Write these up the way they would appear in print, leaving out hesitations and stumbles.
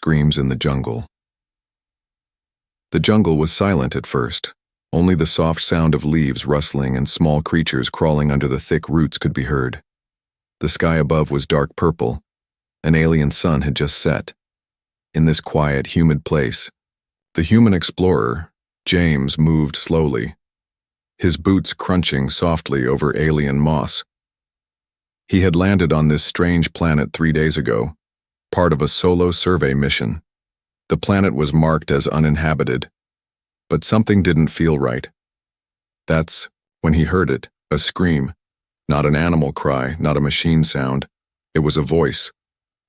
screams in the jungle. The jungle was silent at first. Only the soft sound of leaves rustling and small creatures crawling under the thick roots could be heard. The sky above was dark purple. An alien sun had just set. In this quiet, humid place, the human explorer, James, moved slowly, his boots crunching softly over alien moss. He had landed on this strange planet 3 days ago, part of a solo survey mission. The planet was marked as uninhabited, but something didn't feel right. That's when he heard it, a scream. Not an animal cry, not a machine sound. It was a voice,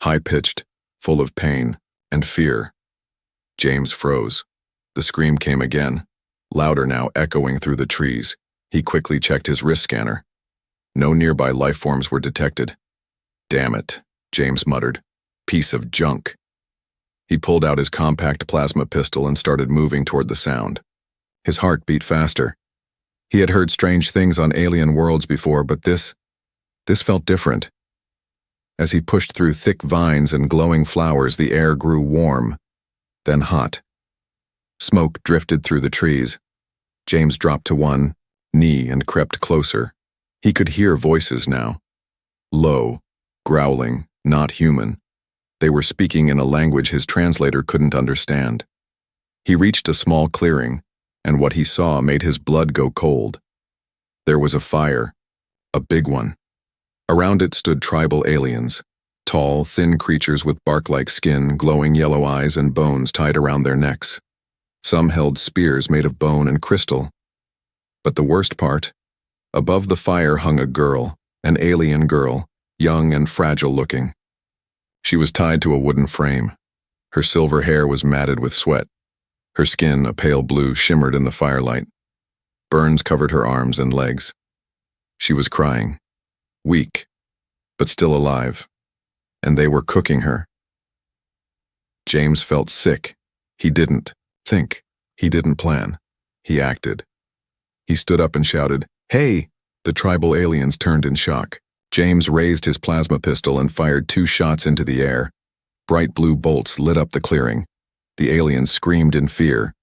high-pitched, full of pain and fear. James froze. The scream came again, louder now, echoing through the trees. He quickly checked his wrist scanner. No nearby life forms were detected. "Damn it," James muttered. "Piece of junk." He pulled out his compact plasma pistol and started moving toward the sound. His heart beat faster. He had heard strange things on alien worlds before, but this felt different. As he pushed through thick vines and glowing flowers, the air grew warm, then hot. Smoke drifted through the trees. James dropped to one knee and crept closer. He could hear voices now. Low, growling, not human. They were speaking in a language his translator couldn't understand. He reached a small clearing, and what he saw made his blood go cold. There was a fire, a big one. Around it stood tribal aliens, tall, thin creatures with bark-like skin, glowing yellow eyes, and bones tied around their necks. Some held spears made of bone and crystal. But the worst part, above the fire hung a girl, an alien girl, young and fragile-looking. She was tied to a wooden frame. Her silver hair was matted with sweat. Her skin, a pale blue, shimmered in the firelight. Burns covered her arms and legs. She was crying, weak, but still alive, and they were cooking her. James felt sick. He didn't think. He didn't plan. He acted. He stood up and shouted, "Hey!" The tribal aliens turned in shock. James raised his plasma pistol and fired 2 shots into the air. Bright blue bolts lit up the clearing. The aliens screamed in fear.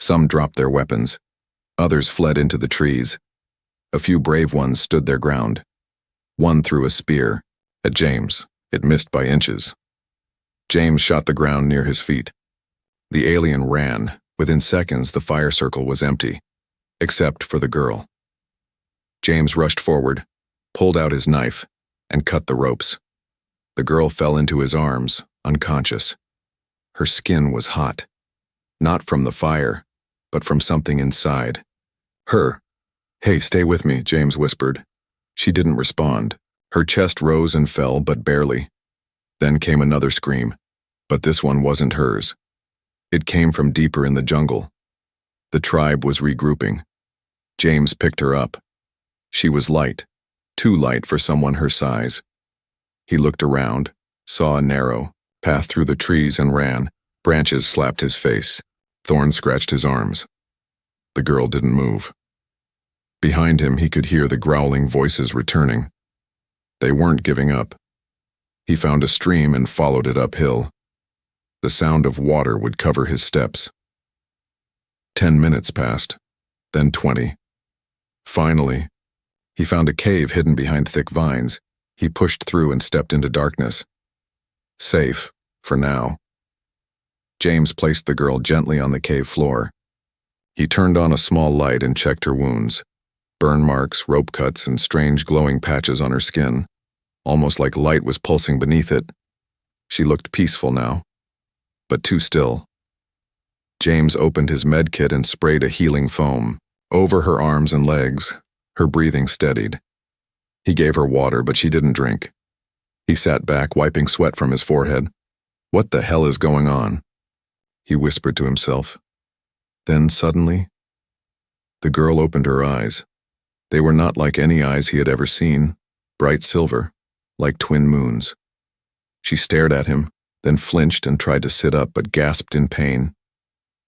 Some dropped their weapons. Others fled into the trees. A few brave ones stood their ground. One threw a spear at James. It missed by inches. James shot the ground near his feet. The alien ran. Within seconds, the fire circle was empty, except for the girl. James rushed forward, pulled out his knife, and cut the ropes. The girl fell into his arms, unconscious. Her skin was hot, not from the fire, but from something inside. Her. "Hey, stay with me," James whispered. She didn't respond. Her chest rose and fell, but barely. Then came another scream, but this one wasn't hers. It came from deeper in the jungle. The tribe was regrouping. James picked her up. She was light, too light for someone her size. He looked around, saw a narrow path through the trees and ran. Branches slapped his face. Thorns scratched his arms. The girl didn't move. Behind him, he could hear the growling voices returning. They weren't giving up. He found a stream and followed it uphill. The sound of water would cover his steps. 10 minutes passed, then 20. Finally, he found a cave hidden behind thick vines. He pushed through and stepped into darkness. Safe, for now. James placed the girl gently on the cave floor. He turned on a small light and checked her wounds. Burn marks, rope cuts, and strange glowing patches on her skin, almost like light was pulsing beneath it. She looked peaceful now, but too still. James opened his med kit and sprayed a healing foam over her arms and legs. Her breathing steadied. He gave her water, but she didn't drink. He sat back, wiping sweat from his forehead. "What the hell is going on?" he whispered to himself. Then suddenly, the girl opened her eyes. They were not like any eyes he had ever seen, bright silver, like twin moons. She stared at him, then flinched and tried to sit up but gasped in pain.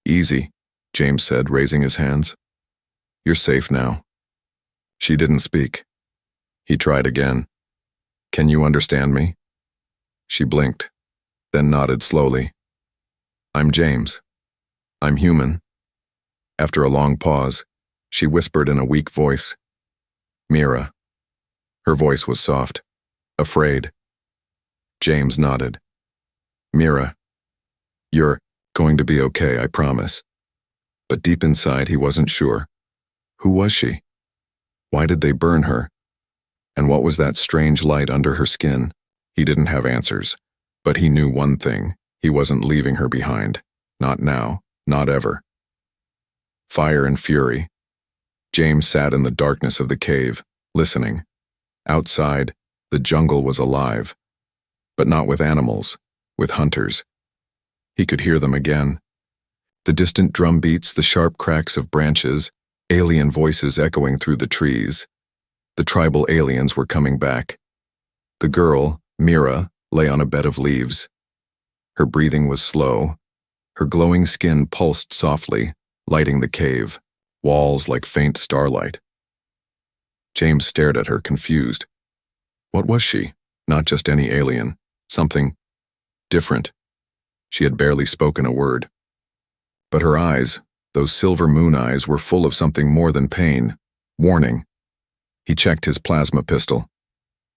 "Easy," James said, raising his hands. "You're safe now." She didn't speak. He tried again. "Can you understand me?" She blinked, then nodded slowly. I'm James. I'm human. After a long pause, she whispered in a weak voice, Mira. Her voice was soft, afraid. James nodded. Mira, you're going to be okay, I promise. But deep inside, he wasn't sure. Who was she? Why did they burn her? And what was that strange light under her skin? He didn't have answers, but he knew one thing. He wasn't leaving her behind. Not now, not ever. Fire and fury. James sat in the darkness of the cave, listening. Outside, the jungle was alive, but not with animals, with hunters. He could hear them again. The distant drum beats, the sharp cracks of branches, alien voices echoing through the trees. The tribal aliens were coming back. The girl, Mira, lay on a bed of leaves. Her breathing was slow. Her glowing skin pulsed softly, lighting the cave, walls like faint starlight. James stared at her, confused. What was she? Not just any alien. Something different. She had barely spoken a word. But her eyes, those silver moon eyes, were full of something more than pain. Warning. He checked his plasma pistol.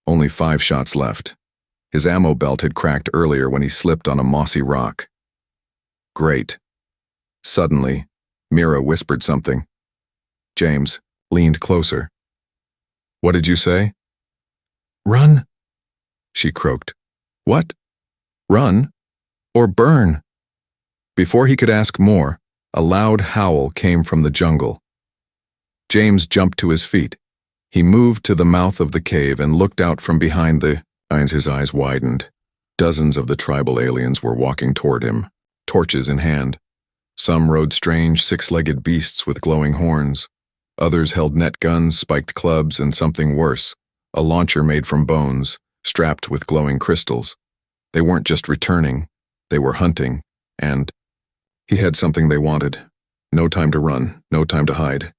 Only 5 shots left. His ammo belt had cracked earlier when he slipped on a mossy rock. Great. Suddenly, Mira whispered something. James leaned closer. What did you say? Run, she croaked. What? Run? Or burn? Before he could ask more, a loud howl came from the jungle. James jumped to his feet. He moved to the mouth of the cave and looked out from behind the vines. His eyes widened. Dozens of the tribal aliens were walking toward him, torches in hand. Some rode strange 6-legged beasts with glowing horns. Others held net guns, spiked clubs, and something worse, a launcher made from bones, strapped with glowing crystals. They weren't just returning, they were hunting, and he had something they wanted. No time to run, no time to hide.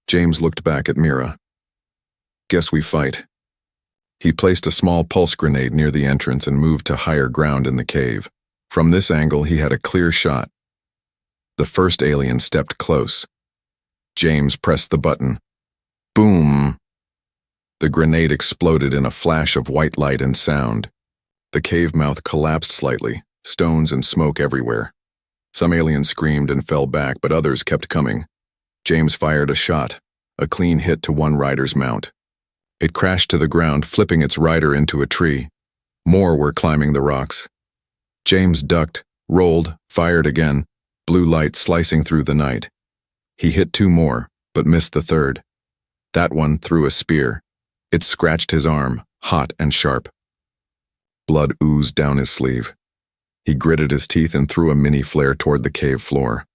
James looked back at Mira. Guess we fight. He placed a small pulse grenade near the entrance and moved to higher ground in the cave. From this angle, he had a clear shot. The first alien stepped close. James pressed the button. Boom! The grenade exploded in a flash of white light and sound. The cave mouth collapsed slightly, stones and smoke everywhere. Some aliens screamed and fell back, but others kept coming. James fired a shot, a clean hit to one rider's mount. It crashed to the ground, flipping its rider into a tree. More were climbing the rocks. James ducked, rolled, fired again, blue light slicing through the night. He hit 2 more, but missed the third. That one threw a spear. It scratched his arm, hot and sharp. Blood oozed down his sleeve. He gritted his teeth and threw a mini flare toward the cave floor.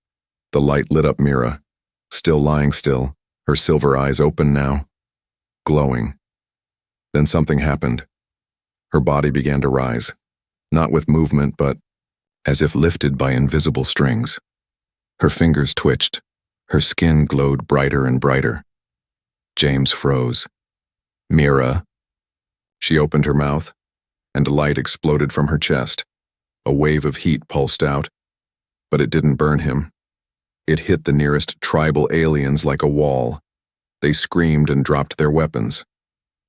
The light lit up Mira, still lying still, her silver eyes open now, glowing. Then something happened. Her body began to rise, not with movement, but as if lifted by invisible strings. Her fingers twitched. Her skin glowed brighter and brighter. James froze. Mira. She opened her mouth, and light exploded from her chest. A wave of heat pulsed out, but it didn't burn him. It hit the nearest tribal aliens like a wall. They screamed and dropped their weapons.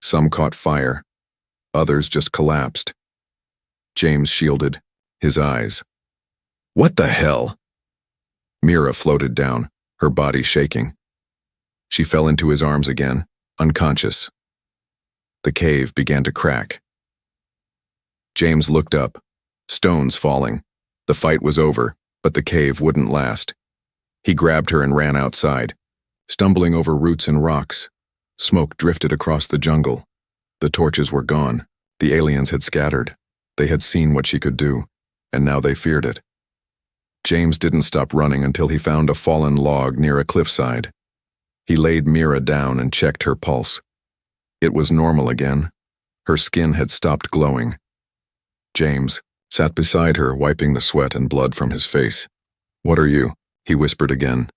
Some caught fire. Others just collapsed. James shielded, his eyes. What the hell? Mira floated down, her body shaking. She fell into his arms again, unconscious. The cave began to crack. James looked up, stones falling. The fight was over, but the cave wouldn't last. He grabbed her and ran outside, stumbling over roots and rocks. Smoke drifted across the jungle. The torches were gone. The aliens had scattered. They had seen what she could do, and now they feared it. James didn't stop running until he found a fallen log near a cliffside. He laid Mira down and checked her pulse. It was normal again. Her skin had stopped glowing. James sat beside her, wiping the sweat and blood from his face. What are you? He whispered again.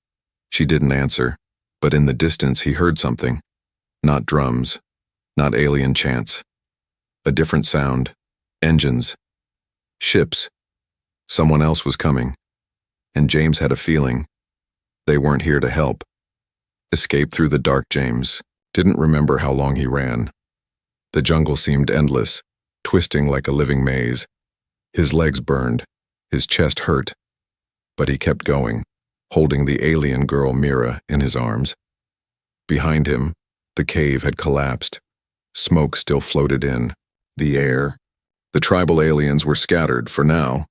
She didn't answer, but in the distance he heard something. Not drums, not alien chants. A different sound. Engines. Ships. Someone else was coming, and James had a feeling they weren't here to help. Escape through the dark. James didn't remember how long he ran. The jungle seemed endless, twisting like a living maze. His legs burned, his chest hurt, but he kept going, holding the alien girl Mira in his arms. Behind him, the cave had collapsed. Smoke still floated in the air. The tribal aliens were scattered for now,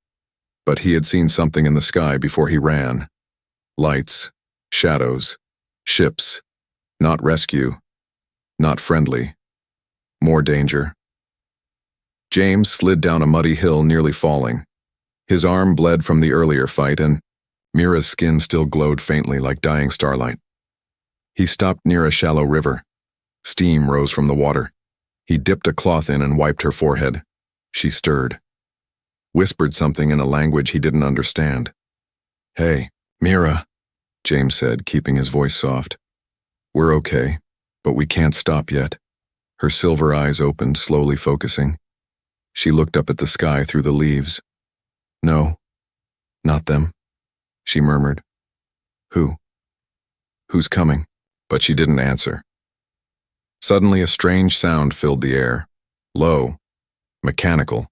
but he had seen something in the sky before he ran. Lights, shadows, ships. Not rescue, not friendly. More danger. James slid down a muddy hill, nearly falling. His arm bled from the earlier fight, and Mira's skin still glowed faintly like dying starlight. He stopped near a shallow river. Steam rose from the water. He dipped a cloth in and wiped her forehead. She stirred, whispered something in a language he didn't understand. "Hey, Mira," James said, keeping his voice soft. "We're okay, but we can't stop yet." Her silver eyes opened, slowly focusing. She looked up at the sky through the leaves. "No, not them," she murmured. "Who? Who's coming?" But she didn't answer. Suddenly a strange sound filled the air. Low, mechanical,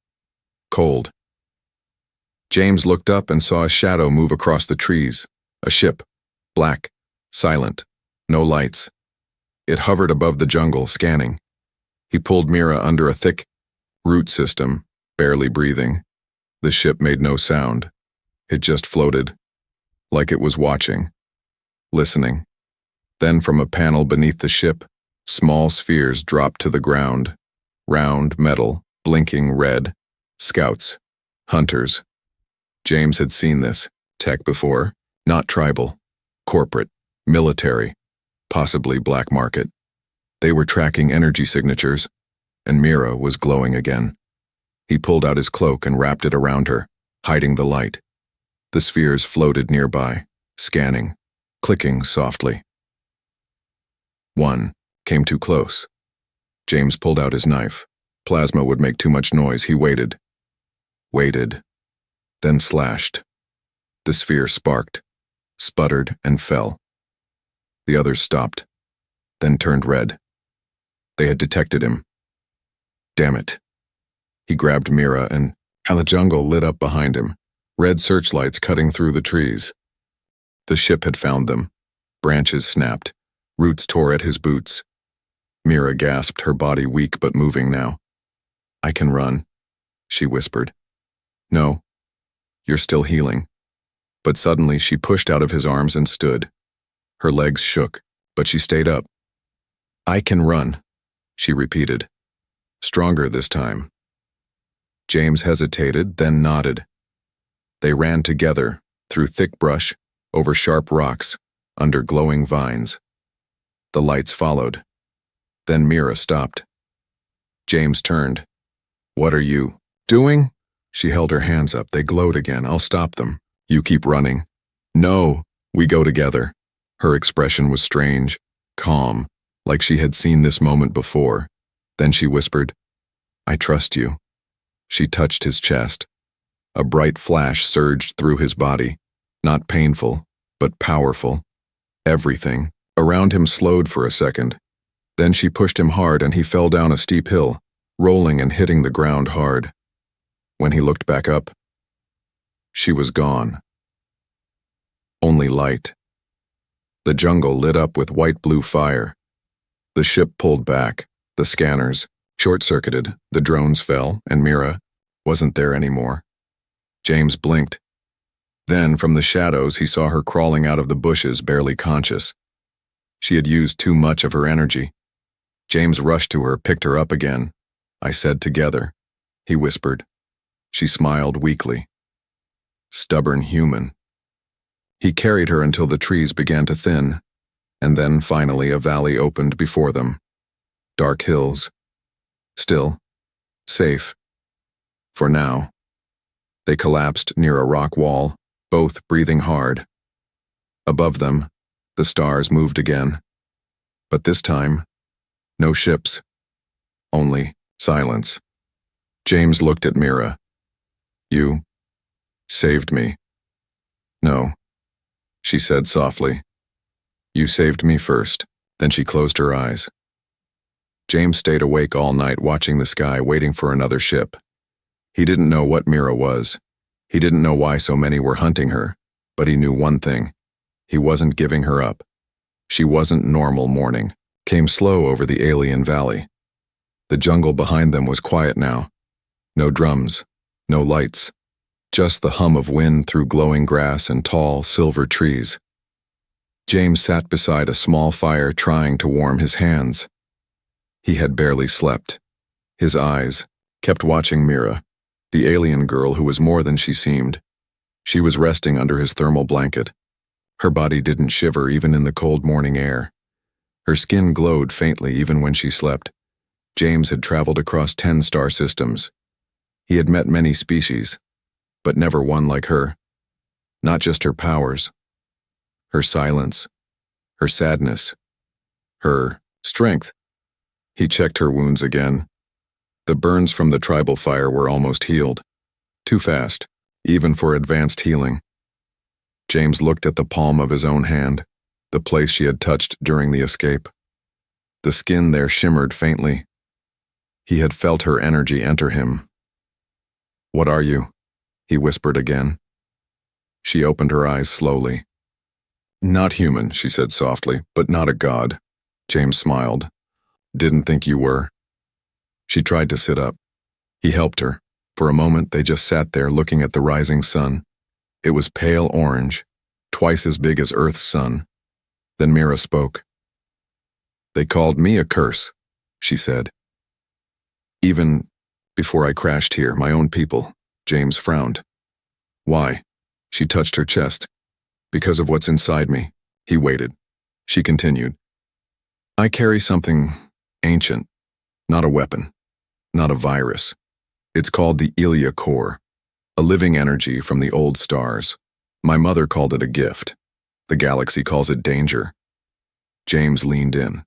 cold. James looked up and saw a shadow move across the trees. A ship, black, silent, no lights. It hovered above the jungle, scanning. He pulled Mira under a thick root system, barely breathing. The ship made no sound. It just floated, like it was watching, listening. Then from a panel beneath the ship, small spheres dropped to the ground. Round, metal, blinking red. Scouts. Hunters. James had seen this tech before. Not tribal. Corporate. Military. Possibly black market. They were tracking energy signatures, and Mira was glowing again. He pulled out his cloak and wrapped it around her, hiding the light. The spheres floated nearby, scanning, clicking softly. One came too close. James pulled out his knife. Plasma would make too much noise. He waited. Waited. Then slashed. The sphere sparked, sputtered, and fell. The others stopped, then turned red. They had detected him. Damn it. He grabbed Mira and the jungle lit up behind him, red searchlights cutting through the trees. The ship had found them. Branches snapped. Roots tore at his boots. Mira gasped, her body weak but moving now. "I can run," she whispered. "No, you're still healing." But suddenly she pushed out of his arms and stood. Her legs shook, but she stayed up. "I can run," she repeated. Stronger this time. James hesitated, then nodded. They ran together, through thick brush, over sharp rocks, under glowing vines. The lights followed. Then Mira stopped. James turned. "What are you doing?" She held her hands up. "They glowed again. I'll stop them. You keep running." "No, we go together." Her expression was strange, calm, like she had seen this moment before. Then she whispered, "I trust you." She touched his chest. A bright flash surged through his body, not painful, but powerful. Everything around him slowed for a second. Then she pushed him hard and he fell down a steep hill, rolling and hitting the ground hard. When he looked back up, she was gone. Only light. The jungle lit up with white-blue fire. The ship pulled back, the scanners short-circuited, the drones fell, and Mira wasn't there anymore. James blinked. Then, from the shadows, he saw her crawling out of the bushes, barely conscious. She had used too much of her energy. James rushed to her, picked her up again. "I said together," he whispered. She smiled weakly. Stubborn human. He carried her until the trees began to thin, and then finally a valley opened before them. Dark hills. Still. Safe. For now. They collapsed near a rock wall, both breathing hard. Above them, the stars moved again. But this time, no ships. Only silence. James looked at Mira. "You Saved me. No, she said softly. You saved me first. Then she closed her eyes. James stayed awake all night watching the sky, waiting for another ship. He didn't know what Mira was. He didn't know why so many were hunting her, but he knew one thing. He wasn't giving her up. She wasn't normal. Morning came slow over the alien valley. The jungle behind them was quiet now. No drums, no lights, just the hum of wind through glowing grass and tall, silver trees. James sat beside a small fire trying to warm his hands. He had barely slept. His eyes kept watching Mira, the alien girl who was more than she seemed. She was resting under his thermal blanket. Her body didn't shiver even in the cold morning air. Her skin glowed faintly even when she slept. James had traveled across 10 star systems. He had met many species, but never one like her. Not just her powers, her silence, her sadness, her strength. He checked her wounds again. The burns from the tribal fire were almost healed. Too fast, even for advanced healing. James looked at the palm of his own hand, the place she had touched during the escape. The skin there shimmered faintly. He had felt her energy enter him. What are you? He whispered again. She opened her eyes slowly. Not human, she said softly, but not a god. James smiled. Didn't think you were. She tried to sit up. He helped her. For a moment, they just sat there looking at the rising sun. It was pale orange, twice as big as Earth's sun. Then Mira spoke. They called me a curse, she said. Even before I crashed here, my own people. James frowned. Why? She touched her chest. Because of what's inside me. He waited. She continued. I carry something ancient, not a weapon, not a virus. It's called the Ilia core, a living energy from the old stars. My mother called it a gift. The galaxy calls it danger. James leaned in.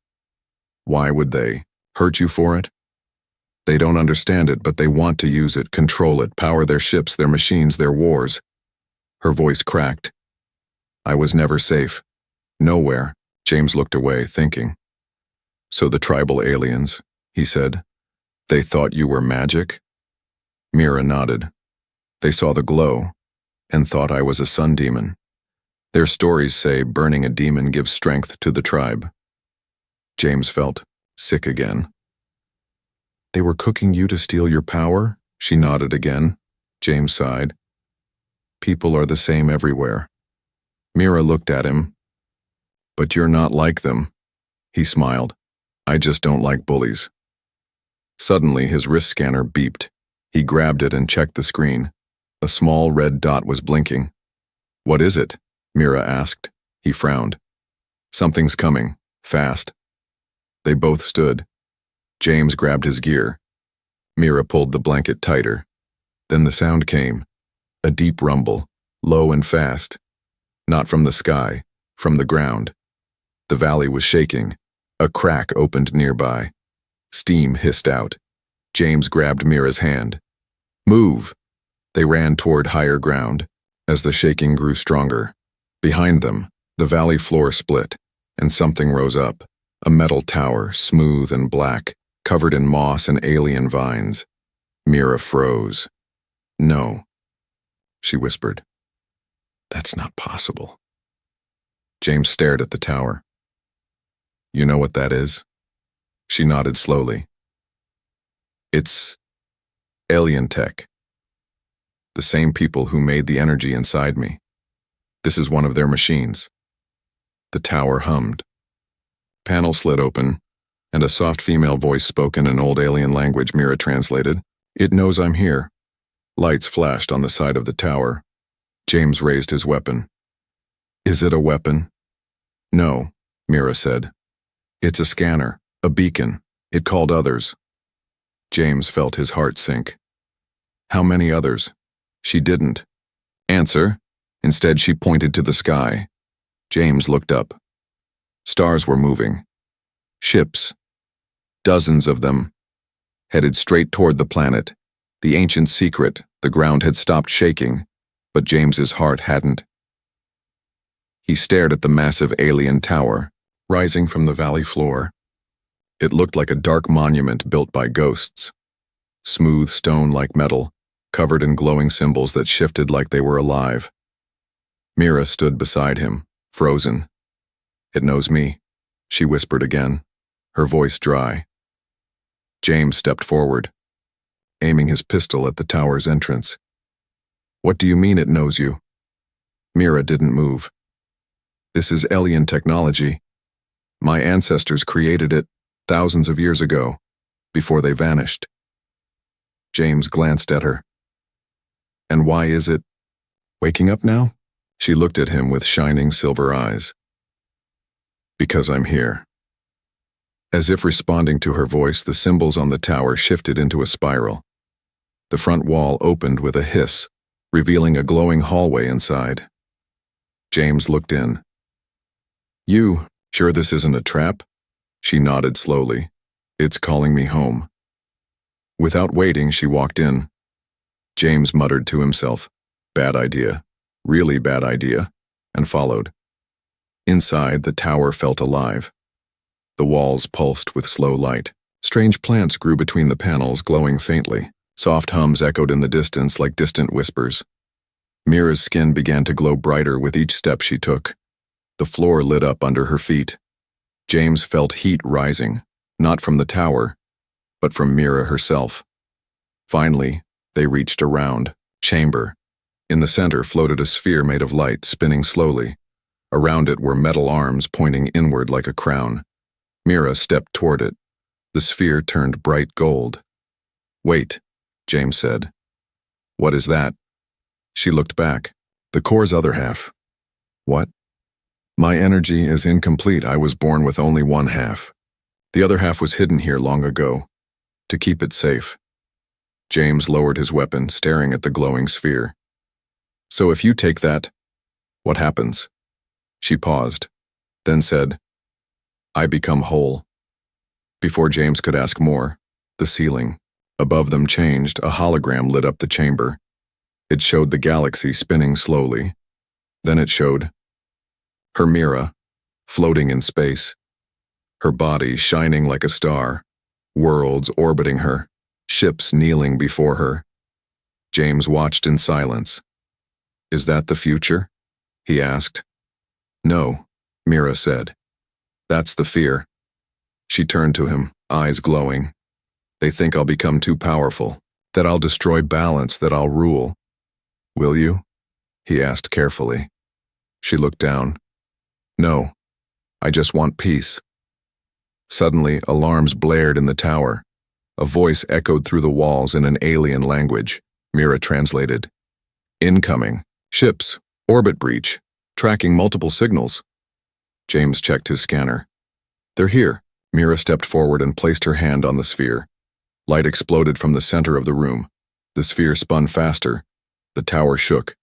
Why would they hurt you for it? They don't understand it, but they want to use it, control it, power their ships, their machines, their wars. Her voice cracked. I was never safe. Nowhere. James looked away, thinking. So the tribal aliens, he said, they thought you were magic? Mira nodded. They saw the glow and thought I was a sun demon. Their stories say burning a demon gives strength to the tribe. James felt sick again. They were cooking you to steal your power? She nodded again. James sighed. People are the same everywhere. Mira looked at him. But you're not like them. He smiled. I just don't like bullies. Suddenly, his wrist scanner beeped. He grabbed it and checked the screen. A small red dot was blinking. What is it? Mira asked. He frowned. Something's coming. Fast. They both stood. James grabbed his gear. Mira pulled the blanket tighter. Then the sound came. A deep rumble, low and fast. Not from the sky, from the ground. The valley was shaking. A crack opened nearby. Steam hissed out. James grabbed Mira's hand. Move! They ran toward higher ground. As the shaking grew stronger, behind them, the valley floor split, and something rose up. A metal tower, smooth and black, covered in moss and alien vines. Mira froze. No, she whispered. That's not possible. James stared at the tower. You know what that is? She nodded slowly. It's alien tech. The same people who made the energy inside me. This is one of their machines. The tower hummed. Panel slid open, and a soft female voice spoke in an old alien language Mira translated. It knows I'm here. Lights flashed on the side of the tower. James raised his weapon. Is it a weapon? No, Mira said. It's a scanner, a beacon. It called others. James felt his heart sink. How many others? She didn't answer. Instead, she pointed to the sky. James looked up. Stars were moving. Ships. Dozens of them. Headed straight toward the planet. The ancient secret, the ground had stopped shaking, but James's heart hadn't. He stared at the massive alien tower, rising from the valley floor. It looked like a dark monument built by ghosts. Smooth stone like metal, covered in glowing symbols that shifted like they were alive. Mira stood beside him, frozen. "It knows me," she whispered again, her voice dry. James stepped forward, aiming his pistol at the tower's entrance. "What do you mean it knows you?" Mira didn't move. "This is alien technology. My ancestors created it thousands of years ago, before they vanished." James glanced at her. "And why is it waking up now?" She looked at him with shining silver eyes. "Because I'm here." As if responding to her voice, the symbols on the tower shifted into a spiral. The front wall opened with a hiss, revealing a glowing hallway inside. James looked in. "You sure this isn't a trap?" She nodded slowly. "It's calling me home." Without waiting, she walked in. James muttered to himself, "Bad idea, really bad idea," and followed. Inside, the tower felt alive. The walls pulsed with slow light. Strange plants grew between the panels, glowing faintly. Soft hums echoed in the distance like distant whispers. Mira's skin began to glow brighter with each step she took. The floor lit up under her feet. James felt heat rising, not from the tower, but from Mira herself. Finally, they reached a round chamber. In the center floated a sphere made of light, spinning slowly. Around it were metal arms pointing inward like a crown. Mira stepped toward it. The sphere turned bright gold. "Wait," James said. "What is that?" She looked back. "The core's other half." "What?" "My energy is incomplete. I was born with only one half. The other half was hidden here long ago, to keep it safe." James lowered his weapon, staring at the glowing sphere. "So if you take that, what happens?" She paused, then said, "I become whole." Before James could ask more, the ceiling above them changed. A hologram lit up the chamber. It showed the galaxy spinning slowly. Then it showed her Mira, floating in space, her body shining like a star, worlds orbiting her, ships kneeling before her. James watched in silence. "Is that the future?" he asked. "No," Mira said. "That's the fear." She turned to him, eyes glowing. "They think I'll become too powerful, that I'll destroy balance, that I'll rule." "Will you?" he asked carefully. She looked down. "No, I just want peace." Suddenly, alarms blared in the tower. A voice echoed through the walls in an alien language. Mira translated. "Incoming. Ships. Orbit breach. Tracking multiple signals." James checked his scanner. "They're here." Mira stepped forward and placed her hand on the sphere. Light exploded from the center of the room. The sphere spun faster. The tower shook.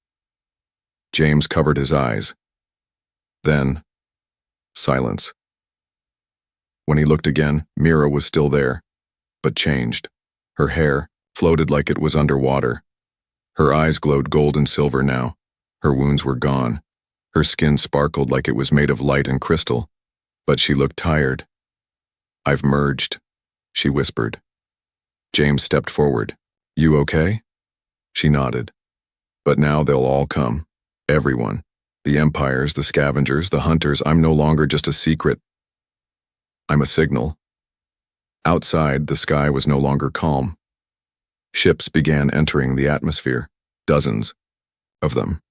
James covered his eyes. Then, silence. When he looked again, Mira was still there, but changed. Her hair floated like it was underwater. Her eyes glowed gold and silver now. Her wounds were gone. Her skin sparkled like it was made of light and crystal, but she looked tired. "I've merged," she whispered. James stepped forward. "You okay?" She nodded. "But now they'll all come. Everyone. The empires, the scavengers, the hunters. I'm no longer just a secret. I'm a signal." Outside, the sky was no longer calm. Ships began entering the atmosphere, dozens of them.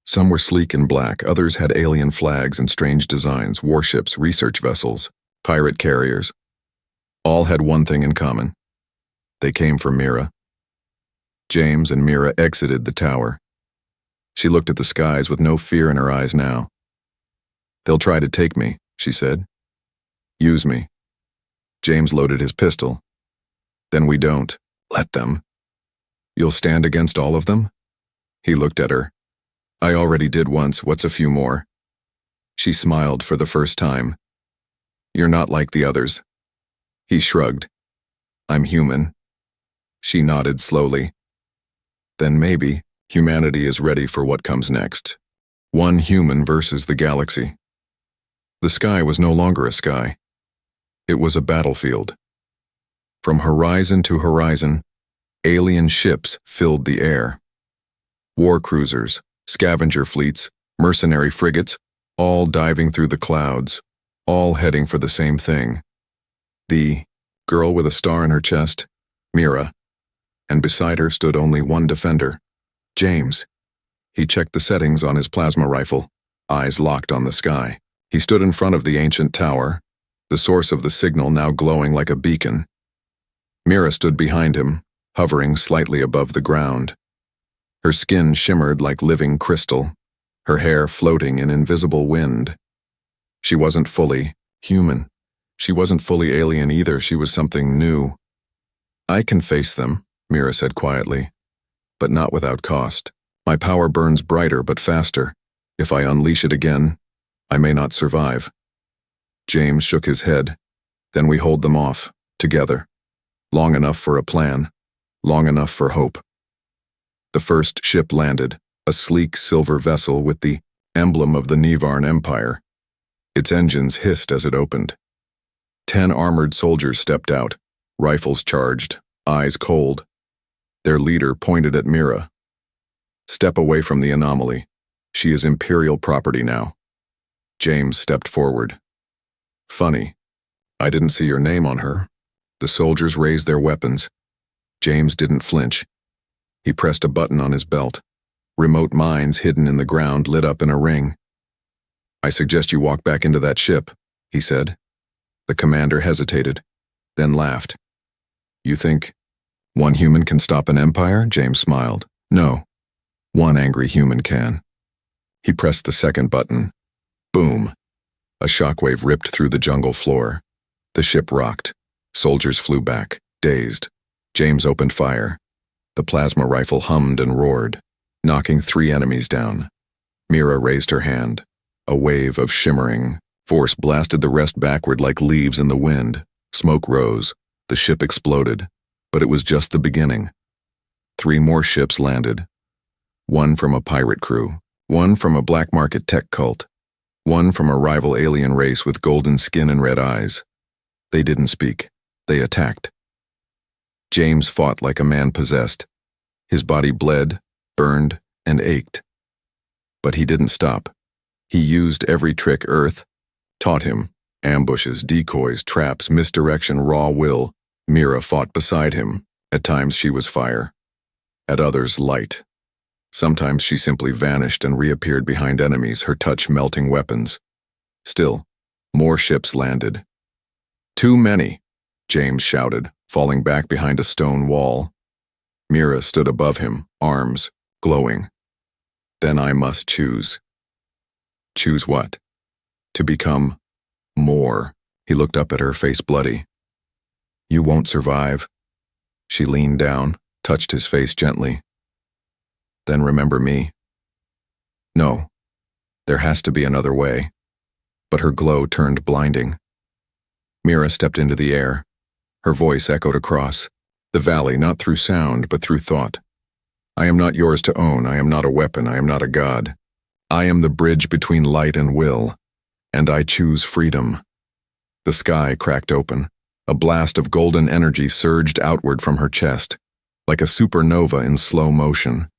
Some were sleek and black, others had alien flags and strange designs, warships, research vessels, pirate carriers. All had one thing in common. They came from Mira. James and Mira exited the tower. She looked at the skies with no fear in her eyes now. "They'll try to take me," she said. "Use me." James loaded his pistol. "Then we don't let them." "You'll stand against all of them?" He looked at her. "I already did once. What's a few more?" She smiled for the first time. "You're not like the others." He shrugged. "I'm human." She nodded slowly. "Then maybe Humanity is ready for what comes next. One human versus the galaxy. The sky was no longer a sky. It was a battlefield. From horizon to horizon, alien ships filled the air. War cruisers, scavenger fleets, mercenary frigates, all diving through the clouds, all heading for the same thing. The girl with a star in her chest, Mira, and beside her stood only one defender, James. He checked the settings on his plasma rifle, eyes locked on the sky. He stood in front of the ancient tower, the source of the signal now glowing like a beacon. Mira stood behind him, hovering slightly above the ground. Her skin shimmered like living crystal, her hair floating in invisible wind. She wasn't fully human. She wasn't fully alien either. She was something new. "I can face them," Mira said quietly, "but not without cost. My power burns brighter but faster. If I unleash it again, I may not survive." James shook his head. "Then we hold them off, together. Long enough for a plan. Long enough for hope." The first ship landed, a sleek silver vessel with the emblem of the Nivarn Empire. Its engines hissed as it opened. 10 armored soldiers stepped out, rifles charged, eyes cold. Their leader pointed at Mira. "Step away from the anomaly. She is Imperial property now." James stepped forward. "Funny. I didn't see your name on her." The soldiers raised their weapons. James didn't flinch. He pressed a button on his belt. Remote mines hidden in the ground lit up in a ring. "I suggest you walk back into that ship," he said. The commander hesitated, then laughed. "You think one human can stop an empire?" James smiled. "No, one angry human can." He pressed the second button. Boom! A shockwave ripped through the jungle floor. The ship rocked. Soldiers flew back, dazed. James opened fire. The plasma rifle hummed and roared, knocking 3 enemies down. Mira raised her hand. A wave of shimmering force blasted the rest backward like leaves in the wind. Smoke rose. The ship exploded. But it was just the beginning. 3 more ships landed. One from a pirate crew. One from a black market tech cult. One from a rival alien race with golden skin and red eyes. They didn't speak. They attacked. James fought like a man possessed. His body bled, burned, and ached. But he didn't stop. He used every trick Earth taught him. Ambushes, decoys, traps, misdirection, raw will. Mira fought beside him. At times she was fire. At others, light. Sometimes she simply vanished and reappeared behind enemies, her touch melting weapons. Still, more ships landed. "Too many," James shouted, falling back behind a stone wall. Mira stood above him, arms glowing. "Then I must choose." "Choose what?" "To become more." He looked up at her, face bloody. "You won't survive." She leaned down, touched his face gently. "Then remember me." "No, there has to be another way." But her glow turned blinding. Mira stepped into the air. Her voice echoed across the valley, not through sound, but through thought. "I am not yours to own. I am not a weapon. I am not a god. I am the bridge between light and will, and I choose freedom." The sky cracked open. A blast of golden energy surged outward from her chest, like a supernova in slow motion.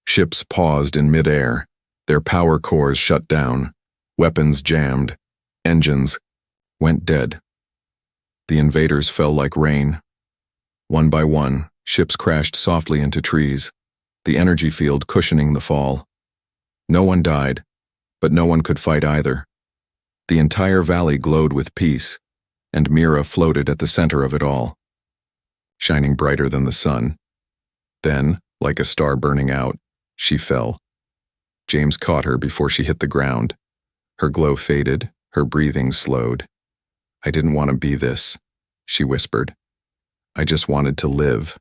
Ships paused in midair, their power cores shut down, weapons jammed, engines went dead. The invaders fell like rain. One by one, ships crashed softly into trees, the energy field cushioning the fall. No one died, but no one could fight either. The entire valley glowed with peace, and Mira floated at the center of it all, shining brighter than the sun. Then, like a star burning out, she fell. James caught her before she hit the ground. Her glow faded, her breathing slowed. "I didn't want to be this," she whispered. "I just wanted to live."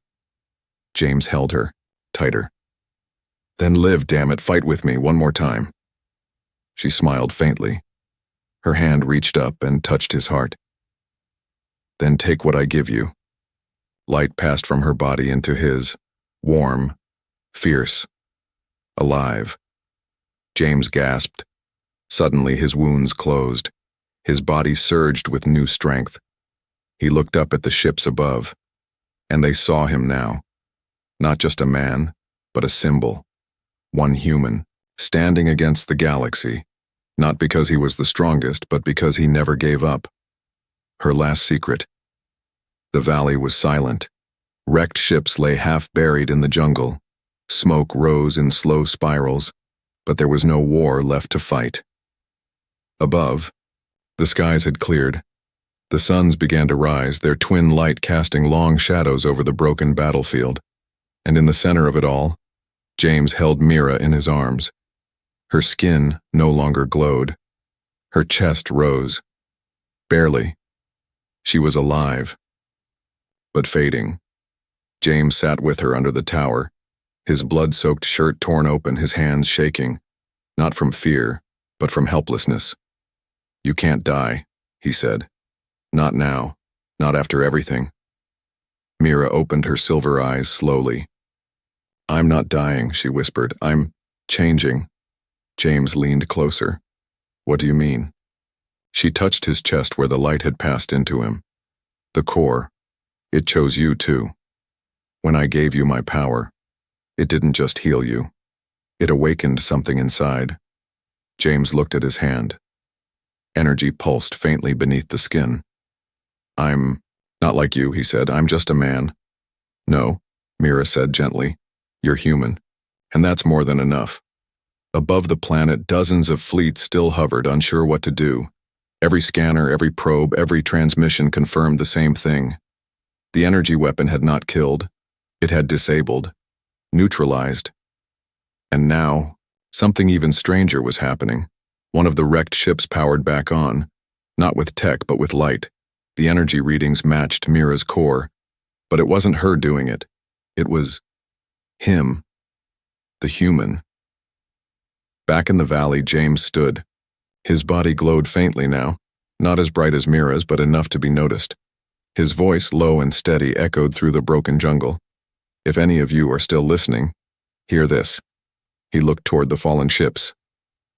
James held her, tighter. "Then live, damn it, fight with me one more time." She smiled faintly. Her hand reached up and touched his heart. "Then take what I give you." Light passed from her body into his, warm, fierce. Alive. James gasped. Suddenly his wounds closed. His body surged with new strength. He looked up at the ships above, and they saw him now. Not just a man, but a symbol. One human, standing against the galaxy, not because he was the strongest, but because he never gave up. Her last secret. The valley was silent. Wrecked ships lay half buried in the jungle. Smoke rose in slow spirals, but there was no war left to fight. Above, the skies had cleared. The suns began to rise, their twin light casting long shadows over the broken battlefield. And in the center of it all, James held Mira in his arms. Her skin no longer glowed. Her chest rose. Barely. She was alive. But fading. James sat with her under the tower, his blood-soaked shirt torn open, his hands shaking, not from fear, but from helplessness. "You can't die," he said. "Not now, not after everything." Mira opened her silver eyes slowly. "I'm not dying," she whispered. "I'm changing." James leaned closer. "What do you mean?" She touched his chest where the light had passed into him. "The core. It chose you too. When I gave you my power, it didn't just heal you. It awakened something inside." James looked at his hand. Energy pulsed faintly beneath the skin. "I'm not like you," he said. "I'm just a man." "No," Mira said gently. "You're human, and that's more than enough." Above the planet, dozens of fleets still hovered, unsure what to do. Every scanner, every probe, every transmission confirmed the same thing. The energy weapon had not killed. It had disabled, neutralized. And now, something even stranger was happening. One of the wrecked ships powered back on, not with tech but with light. The energy readings matched Mira's core, but it wasn't her doing it. It was him, the human. Back in the valley, James stood. His body glowed faintly now, not as bright as Mira's, but enough to be noticed. His voice, low and steady, echoed through the broken jungle. "If any of you are still listening, hear this." He looked toward the fallen ships.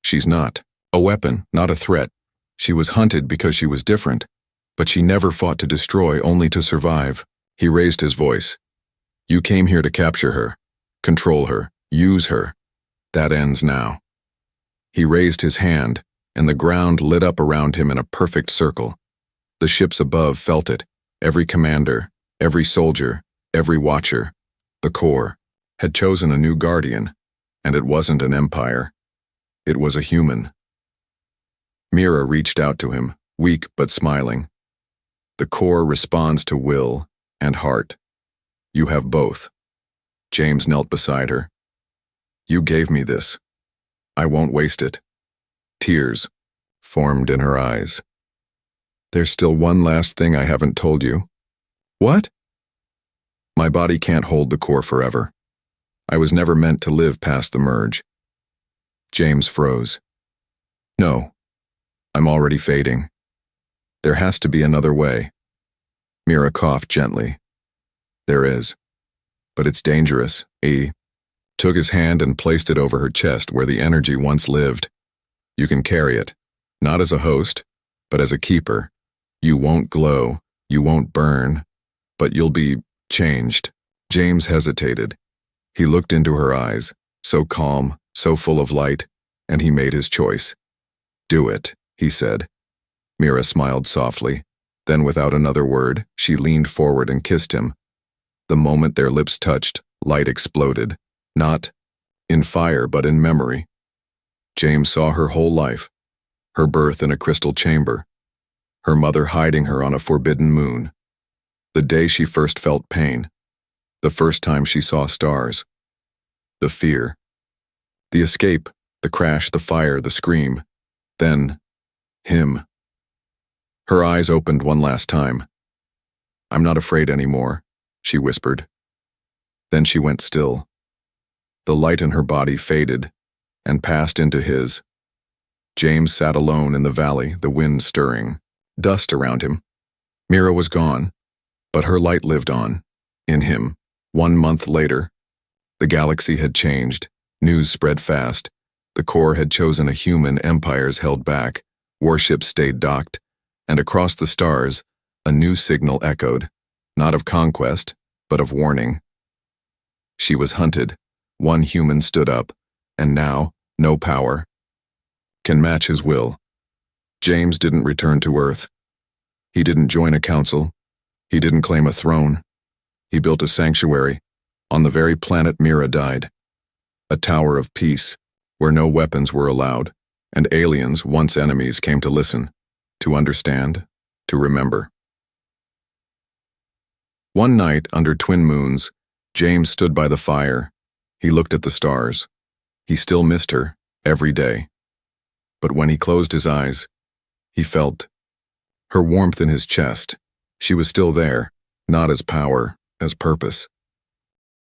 "She's not a weapon, not a threat. She was hunted because she was different, but she never fought to destroy, only to survive." He raised his voice. "You came here to capture her, control her, use her. That ends now." He raised his hand, and the ground lit up around him in a perfect circle. The ships above felt it. Every commander, every soldier, every watcher. The core had chosen a new guardian, and it wasn't an empire. It was a human. Mira reached out to him, weak but smiling. The core responds to will and heart. You have both. James knelt beside her. "You gave me this. I won't waste it." Tears formed in her eyes. "There's still one last thing I haven't told you." "What?" "My body can't hold the core forever. I was never meant to live past the merge." James froze. "No, I'm already fading. There has to be another way." Mira coughed gently. "There is. But it's dangerous." He took his hand and placed it over her chest where the energy once lived. "You can carry it, not as a host, but as a keeper. You won't glow, you won't burn, but you'll be changed." James hesitated. He looked into her eyes, so calm, so full of light, and he made his choice. "Do it," he said. Mira smiled softly. Then, without another word, she leaned forward and kissed him. The moment their lips touched, light exploded. Not in fire, but in memory. James saw her whole life. Her birth in a crystal chamber. Her mother hiding her on a forbidden moon. The day she first felt pain. The first time she saw stars. The fear. The escape, the crash, the fire, the scream. Then, him. Her eyes opened one last time. "I'm not afraid anymore," she whispered. Then she went still. The light in her body faded and passed into his. James sat alone in the valley, the wind stirring, dust around him. Mira was gone, but her light lived on, in him. 1 month later, the galaxy had changed. News spread fast. The Corps had chosen a human, empires held back, warships stayed docked, and across the stars, a new signal echoed, not of conquest, but of warning. She was hunted. One human stood up, and now, no power can match his will. James didn't return to Earth. He didn't join a council. He didn't claim a throne. He built a sanctuary on the very planet Mira died. A tower of peace, where no weapons were allowed, and aliens, once enemies, came to listen, to understand, to remember. One night, under twin moons, James stood by the fire. He looked at the stars. He still missed her, every day. But when he closed his eyes, he felt her warmth in his chest. She was still there, not as power, as purpose.